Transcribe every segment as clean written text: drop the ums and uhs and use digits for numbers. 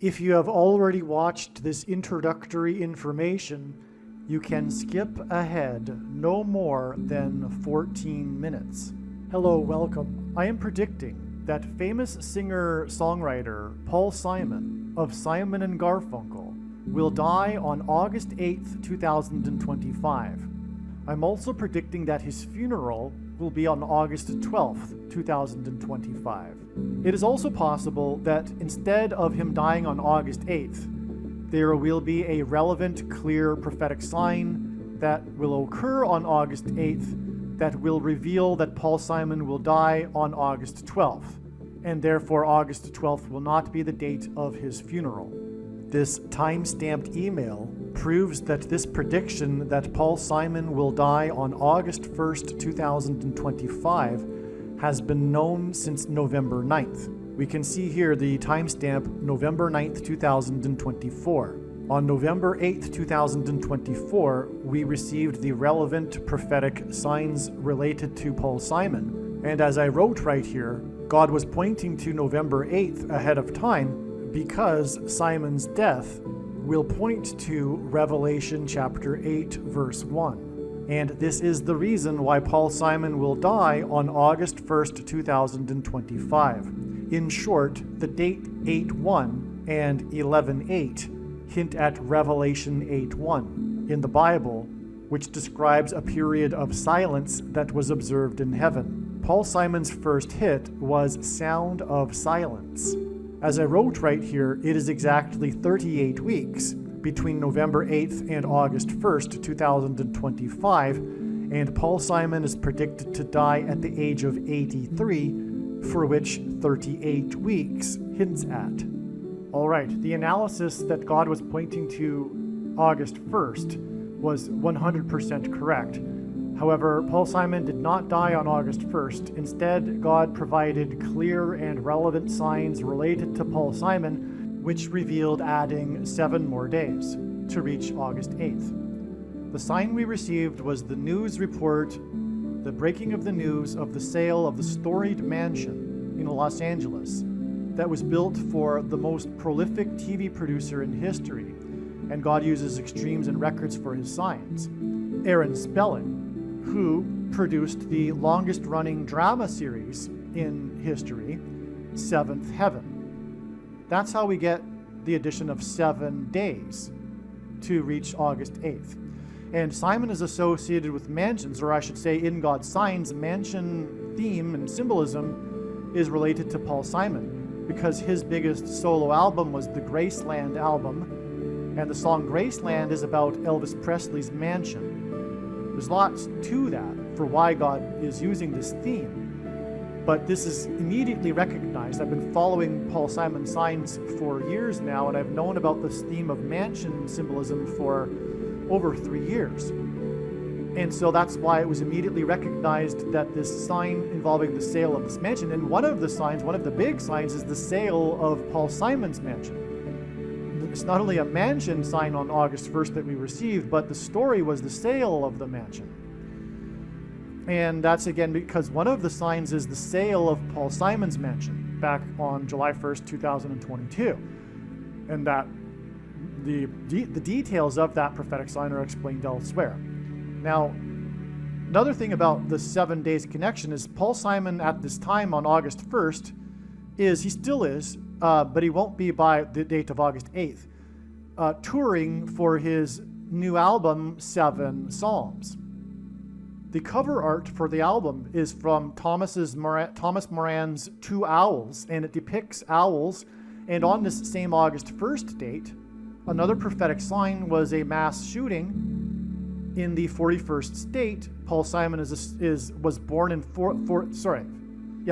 If you have already watched this introductory information, you can skip ahead no more than 14 minutes. Hello, welcome. I am predicting that famous singer-songwriter Paul Simon of Simon and Garfunkel will die on August 8th, 2025. I'm also predicting that his funeral will be on August 12th, 2025. It is also possible that instead of him dying on August 8th, there will be a relevant, clear prophetic sign that will occur on August 8th that will reveal that Paul Simon will die on August 12th, and therefore August 12th will not be the date of his funeral. This time-stamped email proves that this prediction that Paul Simon will die on August 1st, 2025 has been known since November 9th. We can see here the timestamp November 9th, 2024. On November 8th, 2024, we received the relevant prophetic signs related to Paul Simon. And as I wrote right here, God was pointing to November 8th ahead of time because Simon's death will point to Revelation chapter 8, verse 1. And this is the reason why Paul Simon will die on August 1st, 2025. In short, the date 8:1 and 11:8 hint at Revelation 8:1 in the Bible, which describes a period of silence that was observed in heaven. Paul Simon's first hit was Sound of Silence. As I wrote right here, it is exactly 38 weeks between November 8th and August 1st, 2025, and Paul Simon is predicted to die at the age of 83, for which 38 weeks hints at. All right, the analysis that God was pointing to August 1st was 100% correct. However, Paul Simon did not die on August 1st. Instead, God provided clear and relevant signs related to Paul Simon, which revealed adding 7 more days to reach August 8th. The sign we received was the news report, the breaking of the news of the sale of the storied mansion in Los Angeles that was built for the most prolific TV producer in history, and God uses extremes and records for his signs. Aaron Spelling, who produced the longest-running drama series in history, Seventh Heaven. That's how we get the addition of 7 days to reach August 8th. And Simon is associated with mansions, or I should say in God's signs, mansion theme and symbolism is related to Paul Simon because his biggest solo album was the Graceland album, and the song Graceland is about Elvis Presley's mansion. There's lots to that for why God is using this theme, but this is immediately recognized. I've been following Paul Simon's signs for years now, and I've known about this theme of mansion symbolism for over 3 years. And so that's why it was immediately recognized that this sign involving the sale of this mansion, and one of the big signs is the sale of Paul Simon's mansion. It's not only a mansion sign on August 1st that we received, but the story was the sale of the mansion. And that's again because one of the signs is the sale of Paul Simon's mansion back on July 1st, 2022. And that the details of that prophetic sign are explained elsewhere. Now, another thing about the 7 days connection is Paul Simon at this time on August 1st he still is, but he won't be by the date of August 8th, touring for his new album, 7 Psalms. The cover art for the album is from Thomas Moran's Two Owls, and it depicts owls. And on this same August 1st date, another prophetic sign was a mass shooting in the 41st state. Paul Simon was born in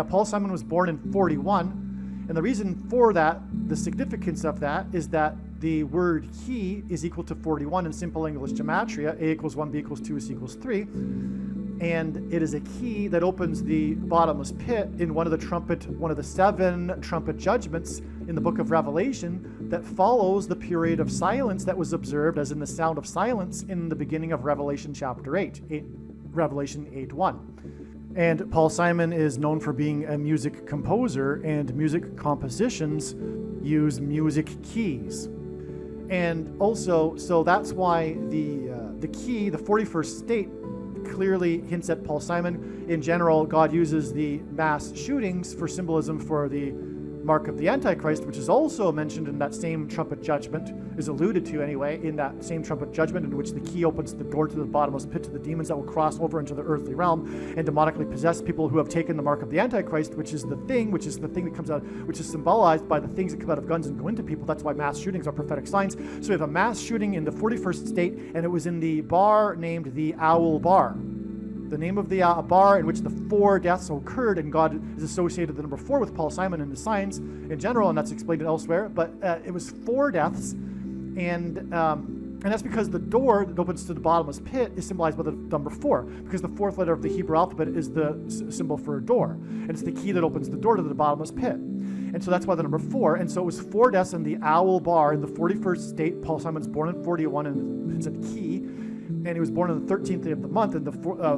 Paul Simon was born in 41, and the reason for that, the significance of that, is that the word he is equal to 41 in simple English gematria. A equals 1, B equals 2, C equals 3. And it is a key that opens the bottomless pit in one of the 7 trumpet judgments in the book of Revelation that follows the period of silence that was observed as in the sound of silence in the beginning of Revelation chapter 8, Revelation 8:1. And Paul Simon is known for being a music composer, and music compositions use music keys. And also, so that's why the key, the 41st state, clearly hints at Paul Simon. In general, God uses the mass shootings for symbolism for the mark of the Antichrist, which is also mentioned in that same trumpet judgment, is alluded to anyway, in that same trumpet judgment in which the key opens the door to the bottomless pit to the demons that will cross over into the earthly realm and demonically possess people who have taken the mark of the Antichrist, which is the thing that comes out, which is symbolized by the things that come out of guns and go into people. That's why mass shootings are prophetic signs. So we have a mass shooting in the 41st state, and it was in the bar named the Owl Bar. The name of the bar in which the 4 deaths occurred, and God is associated the number 4 with Paul Simon and the signs in general, and that's explained elsewhere. But it was 4 deaths, and that's because the door that opens to the bottomless pit is symbolized by the number 4, because the 4th letter of the Hebrew alphabet is the symbol for a door, and it's the key that opens the door to the bottomless pit. And so that's why the number 4. And so it was 4 deaths in the Owl Bar in the 41st state. Paul Simon's born in 41, and it's a key. And he was born on the 13th day of the month, and the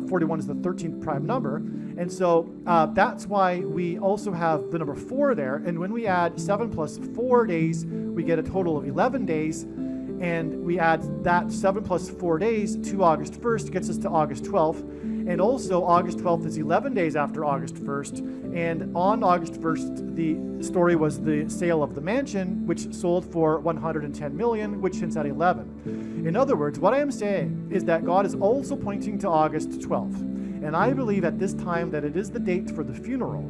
41 is the 13th prime number. And so that's why we also have the number 4 there. And when we add 7 plus 4 days, we get a total of 11 days. And we add that 7 plus 4 days to August 1st, gets us to August 12th. And also August 12th is 11 days after August 1st. And on August 1st, the story was the sale of the mansion, which sold for 110 million, which hints at 11. In other words, what I am saying is that God is also pointing to August 12th. And I believe at this time that it is the date for the funeral.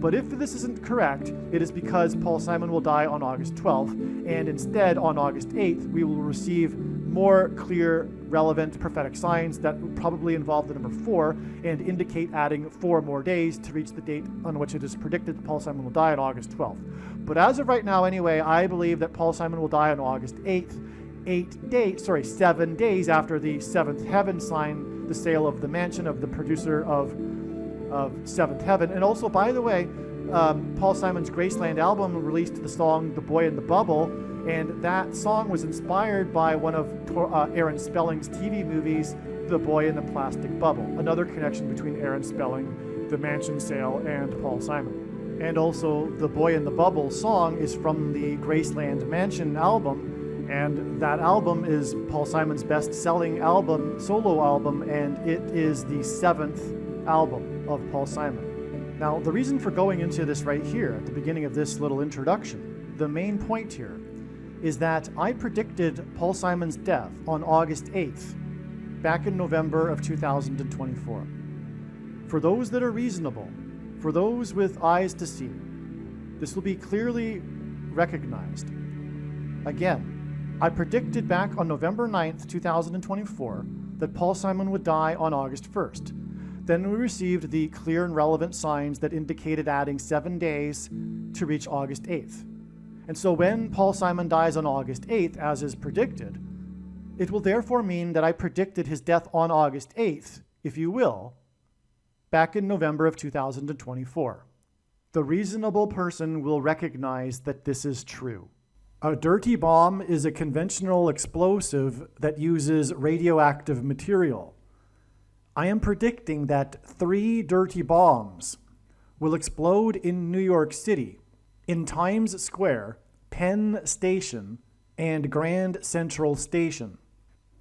But if this isn't correct, it is because Paul Simon will die on August 12th, and instead on August 8th, we will receive more clear, relevant prophetic signs that probably involve the number 4 and indicate adding 4 more days to reach the date on which it is predicted that Paul Simon will die on August 12th. But as of right now anyway, I believe that Paul Simon will die on August 8th, 7 days after the 7th heaven sign the sale of the mansion of the producer of Seventh Heaven. And also, by the way, Paul Simon's Graceland album released the song The Boy in the Bubble, and that song was inspired by one of Aaron Spelling's TV movies, The Boy in the Plastic Bubble. Another connection between Aaron Spelling, the mansion sale, and Paul Simon. And also, The Boy in the Bubble song is from the Graceland Mansion album, and that album is Paul Simon's best-selling album, solo album, and it is the 7th album of Paul Simon. Now, the reason for going into this right here at the beginning of this little introduction, the main point here is that I predicted Paul Simon's death on August 8th, back in November of 2024. For those that are reasonable, for those with eyes to see, this will be clearly recognized. Again, I predicted back on November 9th, 2024, that Paul Simon would die on August 1st. Then we received the clear and relevant signs that indicated adding 7 days to reach August 8th. And so when Paul Simon dies on August 8th, as is predicted, it will therefore mean that I predicted his death on August 8th, if you will, back in November of 2024. The reasonable person will recognize that this is true. A dirty bomb is a conventional explosive that uses radioactive material. I am predicting that 3 dirty bombs will explode in New York City, in Times Square, Penn Station, and Grand Central Station.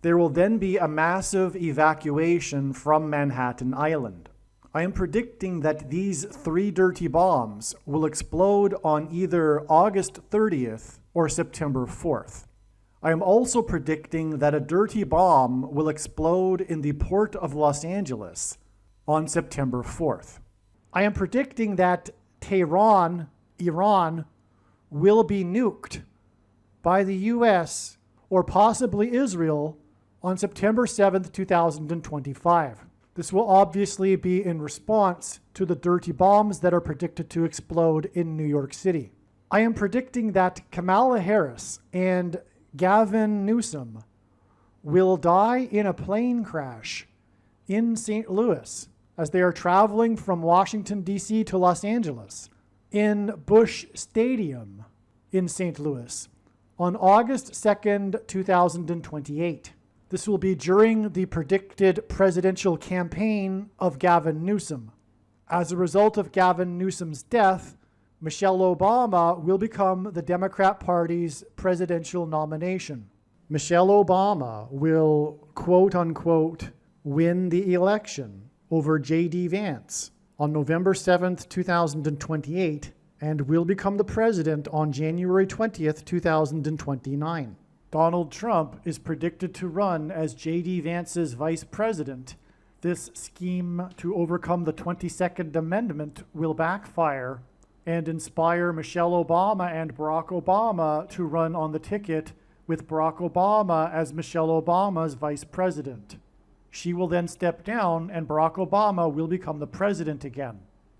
There will then be a massive evacuation from Manhattan Island. I am predicting that these 3 dirty bombs will explode on either August 30th or September 4th. I am also predicting that a dirty bomb will explode in the port of Los Angeles on September 4th. I am predicting that Tehran, Iran, will be nuked by the US or possibly Israel on September 7th, 2025. This will obviously be in response to the dirty bombs that are predicted to explode in New York City. I am predicting that Kamala Harris and Gavin Newsom will die in a plane crash in St. Louis as they are traveling from Washington, D.C. to Los Angeles in Busch Stadium in St. Louis on August 2nd, 2028. This will be during the predicted presidential campaign of Gavin Newsom. As a result of Gavin Newsom's death, Michelle Obama will become the Democrat Party's presidential nomination. Michelle Obama will, quote unquote, win the election over J.D. Vance on November 7th, 2028, and will become the president on January 20th, 2029. Donald Trump is predicted to run as J.D. Vance's vice president. This scheme to overcome the 22nd Amendment will backfire and inspire Michelle Obama and Barack Obama to run on the ticket with Barack Obama as Michelle Obama's vice president. She will then step down and Barack Obama will become the president again.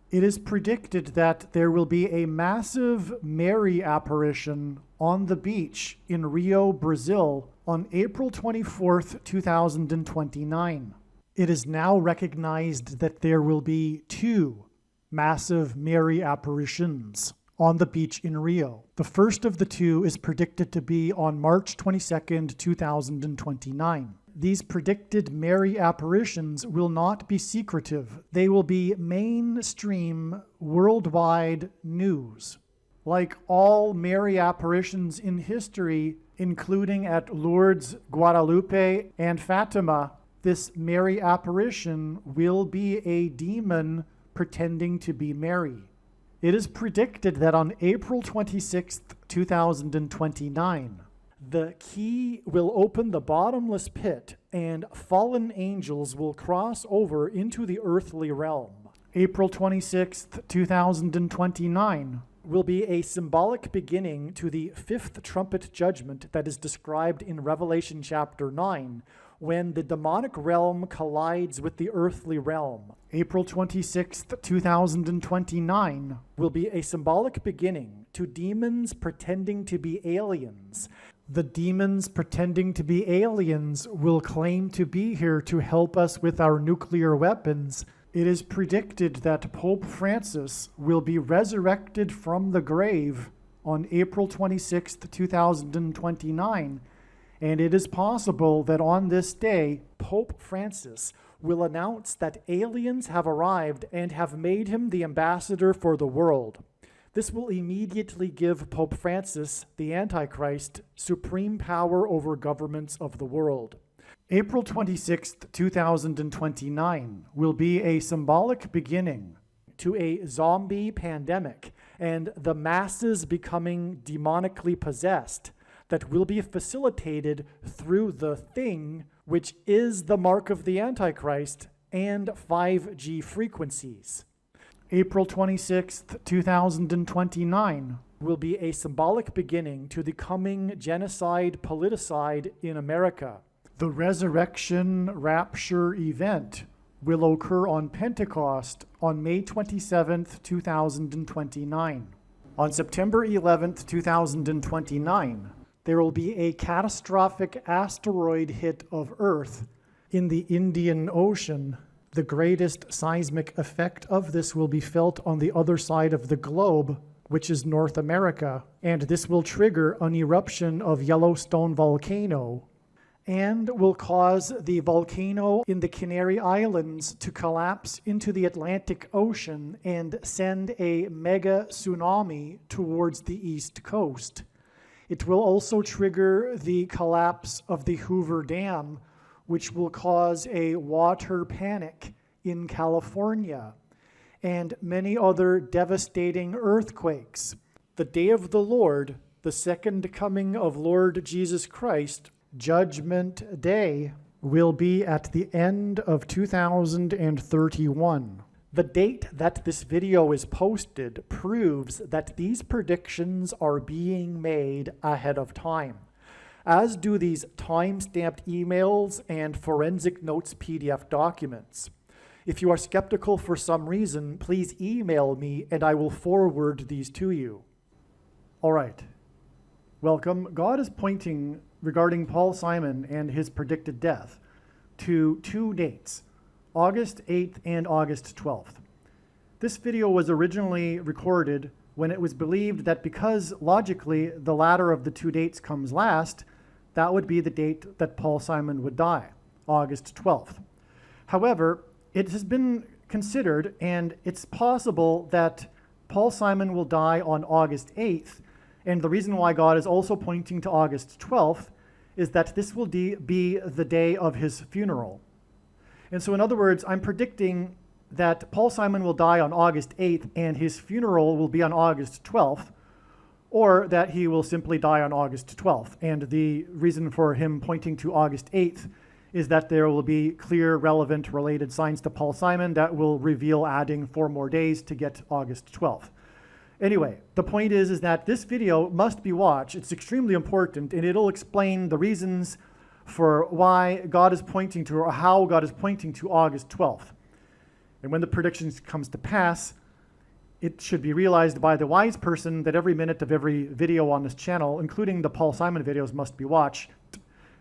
It is predicted that there will be a massive Mary apparition on the beach in Rio, Brazil on April 24th, 2029. It is now recognized that there will be 2 massive Mary apparitions on the beach in Rio. The first of the 2 is predicted to be on March 22nd, 2029. These predicted Mary apparitions will not be secretive. They will be mainstream, worldwide news. Like all Mary apparitions in history, including at Lourdes, Guadalupe, and Fatima, this Mary apparition will be a demon pretending to be Mary. It is predicted that on April 26th, 2029, the key will open the bottomless pit and fallen angels will cross over into the earthly realm. April 26th, 2029 will be a symbolic beginning to the 5th trumpet judgment that is described in Revelation chapter 9, when the demonic realm collides with the earthly realm. April 26th, 2029 will be a symbolic beginning to demons pretending to be aliens. The demons pretending to be aliens will claim to be here to help us with our nuclear weapons. It is predicted that Pope Francis will be resurrected from the grave on April 26th, 2029, and it is possible that on this day, Pope Francis will announce that aliens have arrived and have made him the ambassador for the world. This will immediately give Pope Francis, the Antichrist, supreme power over governments of the world. April 26th, 2029 will be a symbolic beginning to a zombie pandemic and the masses becoming demonically possessed that will be facilitated through the thing, which is the mark of the Antichrist and 5G frequencies. April 26th, 2029 will be a symbolic beginning to the coming genocide politicide in America. The resurrection rapture event will occur on Pentecost on May 27th, 2029. On September 11th, 2029, there will be a catastrophic asteroid hit of Earth in the Indian Ocean. The greatest seismic effect of this will be felt on the other side of the globe, which is North America, and this will trigger an eruption of Yellowstone volcano and will cause the volcano in the Canary Islands to collapse into the Atlantic Ocean and send a mega tsunami towards the east coast. It will also trigger the collapse of the Hoover Dam, which will cause a water panic in California, and many other devastating earthquakes. The day of the Lord, the second coming of Lord Jesus Christ, Judgment Day, will be at the end of 2031. The date that this video is posted proves that these predictions are being made ahead of time, as do these time-stamped emails and forensic notes PDF documents. If you are skeptical for some reason, please email me and I will forward these to you. All right. Welcome. God is pointing, regarding Paul Simon and his predicted death, to 2 dates, August 8th and August 12th. This video was originally recorded when it was believed that because logically the latter of the 2 dates comes last, that would be the date that Paul Simon would die, August 12th. However, it has been considered, and it's possible that Paul Simon will die on August 8th, and the reason why God is also pointing to August 12th is that this will be the day of his funeral. And so in other words, I'm predicting that Paul Simon will die on August 8th and his funeral will be on August 12th, or that he will simply die on August 12th. And the reason for him pointing to August 8th is that there will be clear, relevant, related signs to Paul Simon that will reveal adding 4 more days to get August 12th. Anyway, the point is that this video must be watched. It's extremely important, and it'll explain the reasons for why God is pointing to, or how God is pointing to August 12th. And when the predictions comes to pass, it should be realized by the wise person that every minute of every video on this channel, including the Paul Simon videos, must be watched,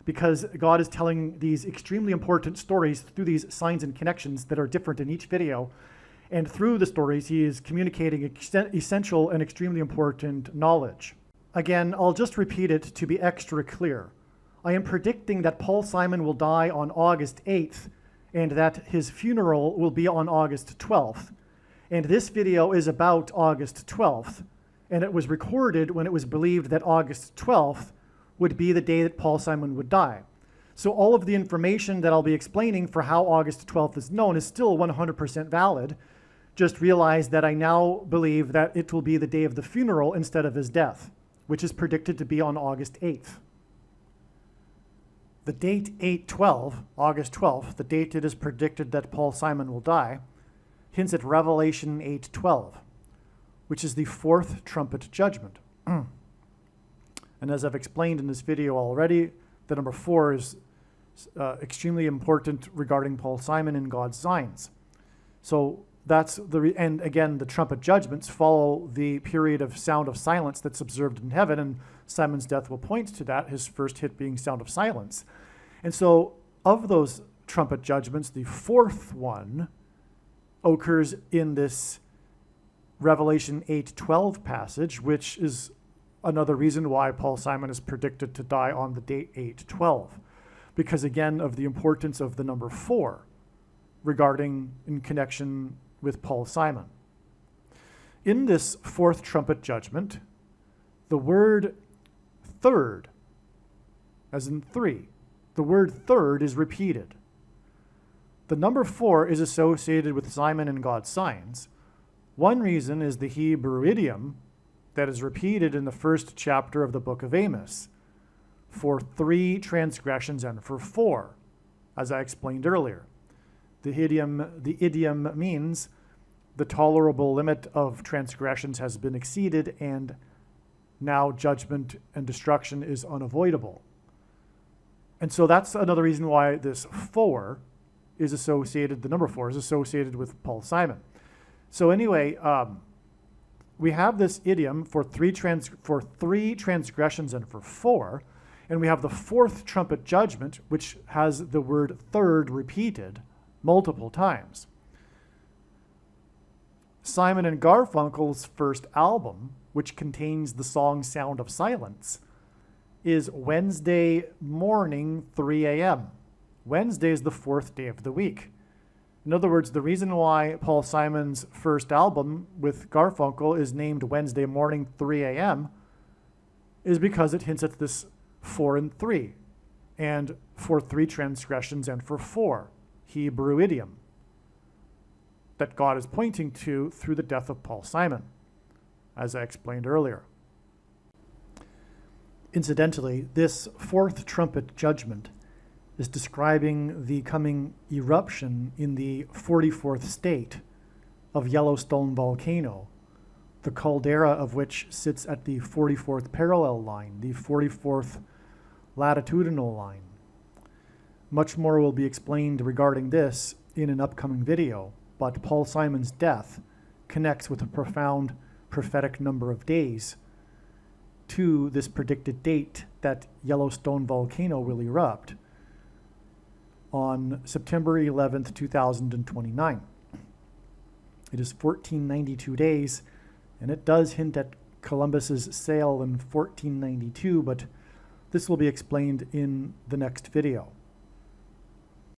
because God is telling these extremely important stories through these signs and connections that are different in each video. And through the stories, he is communicating essential and extremely important knowledge. Again, I'll just repeat it to be extra clear. I am predicting that Paul Simon will die on August 8th and that his funeral will be on August 12th. And this video is about August 12th, and it was recorded when it was believed that August 12th would be the day that Paul Simon would die. So all of the information that I'll be explaining for how August 12th is known is still 100% valid. Just realize that I now believe that it will be the day of the funeral instead of his death, which is predicted to be on August 8th. The date 8/12, August 12th, the date it is predicted that Paul Simon will die, hints at Revelation 8:12, which is the 4th trumpet judgment. And as I've explained in this video already, the number 4 is extremely important regarding Paul Simon and God's signs. So that's and again, the trumpet judgments follow the period of sound of silence that's observed in heaven, and Simon's death will point to that, his first hit being sound of silence. And so of those trumpet judgments, the 4th one occurs in this Revelation 8:12 passage, which is another reason why Paul Simon is predicted to die on the date 8/12, because again of the importance of the number 4 regarding in connection with Paul Simon. In this 4th trumpet judgment, the word third, as in 3, the word third is repeated. The number 4 is associated with Simon and God's signs. One reason is the Hebrew idiom that is repeated in the 1st chapter of the book of Amos, for 3 transgressions and for 4, as I explained earlier. The idiom means the tolerable limit of transgressions has been exceeded and now judgment and destruction is unavoidable. And so that's another reason why this 4 is associated, the number 4 is associated with Paul Simon. So anyway, we have this idiom for 3 transgressions and for 4, and we have the 4th trumpet judgment, which has the word third repeated multiple times. Simon and Garfunkel's first album, which contains the song Sound of Silence, is Wednesday morning, 3 a.m. Wednesday is the 4th day of the week. In other words, the reason why Paul Simon's first album with Garfunkel is named Wednesday morning, 3 a.m. is because it hints at this 4 and 3, and for 3 transgressions and for 4, Hebrew idiom that God is pointing to through the death of Paul Simon, as I explained earlier. Incidentally, this 4th trumpet judgment is describing the coming eruption in the 44th state of Yellowstone volcano, the caldera of which sits at the 44th parallel line, the 44th latitudinal line. Much more will be explained regarding this in an upcoming video, but Paul Simon's death connects with a profound prophetic number of days to this predicted date that Yellowstone volcano will erupt on September 11th, 2029. It is 1492 days, and it does hint at Columbus's sail in 1492, but this will be explained in the next video.